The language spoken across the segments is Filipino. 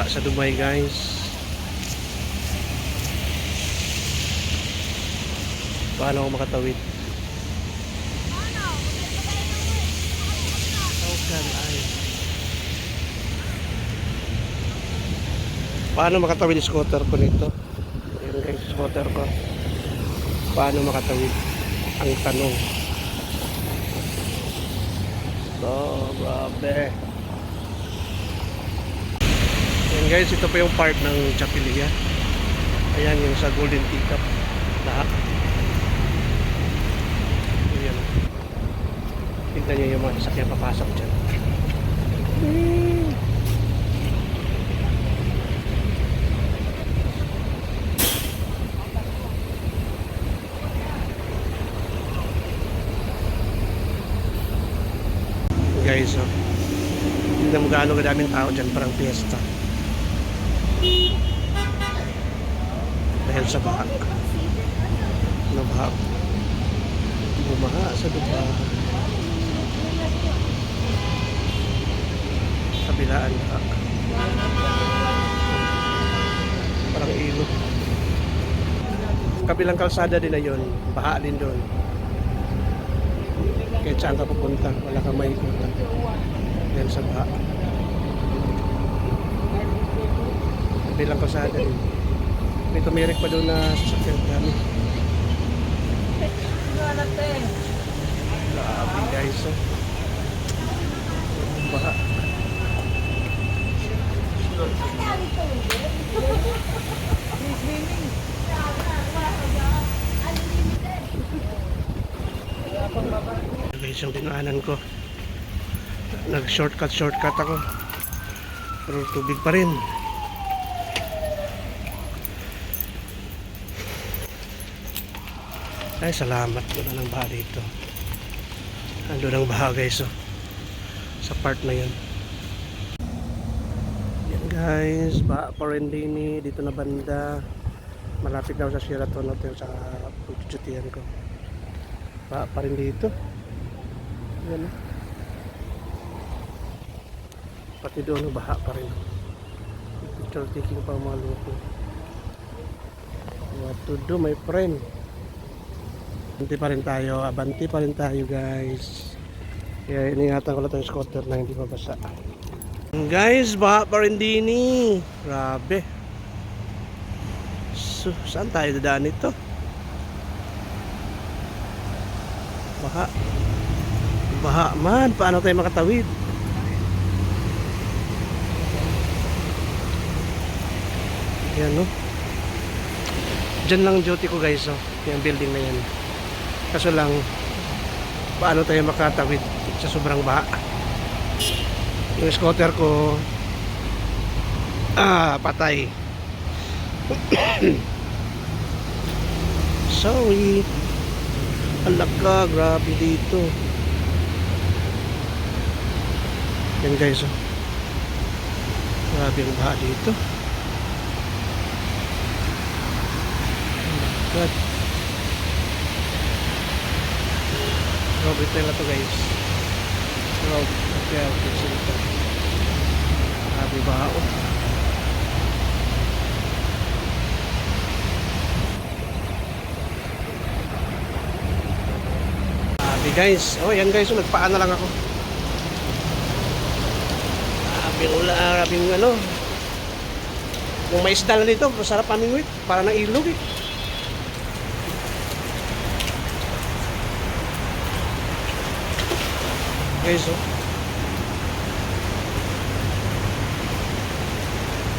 Baha sa Dubai guys. Paano ako makatawid? How can I? Paano makatawid yung scooter ko nito? Ayan guys, scooter ko. Paano makatawid? Ang tanong. Oh, grabe. Ayan guys, ito pa yung part ng Chapilya. Ayan yung sa Golden Teacup. Lahat. Ayan. Tingnan nyo yung mga sasakyan papasok dyan. Guys, oh. Tingnan mo gaano kadaming tao dyan, parang piyesta. Dahil sa baha. Nabaha. Bumaha sa Dubai. Kabilaan ka. Parang ilog. Kabilang kalsada din na yun. Baha din doon. Kahit saan ka pupunta, wala kang maikutan. Dahil sa baha. Kabilang kalsada din. May tumirik pa doon na sasakyan kami. Grabe guys, oh. Baha. Guys, yung dinaanan ko, nag shortcut ako, pero tubig pa rin. Ay, salamat ko na ng baha dito. Ando ng baha guys, oh, sa part na yun. Yan guys, baha pa rin din dito na banda. Malapit daw sa Sheraton Hotel sa pagtututihan ko. Baha pa rin dito. Yan, oh. Pati doon baha pa rin. Picture taking pa mga loko. What to do my friend? Abanti pa rin tayo guys. Kaya iningatan ko lang itong scooter na hindi mabasa. Guys, baha pa rin din eh. Grabe. So, saan tayo dadaan ito? Baha. Baha man. Paano tayo makatawid? Yan, no? Diyan lang duty ko guys, oh. Yung building na yan. Kaso lang, paano tayo makatawid sa sobrang baha? Yung scooter ko, patay. Sorry. Alaka, grabe dito. Yan guys, oh. Grabe ang baha dito. Oh my God. Rob retail na to guys. Rob retail ito. Grabe baha, oh. Grabe guys. Oh yan guys, oh, nagpaan na lang ako. Grabing ano. Kung may isda na dito, masarap aming wit. Para ng ilog eh. Guys, oh.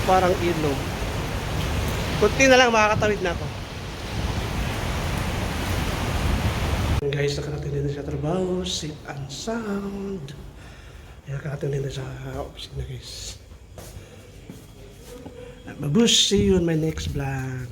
Parang ilog. Kunti na lang makakatawid na ako. Guys, nakarating din sa trabaho, safe and sound. Nakarating din sa opisina guys. Mabush, see you in my next vlog.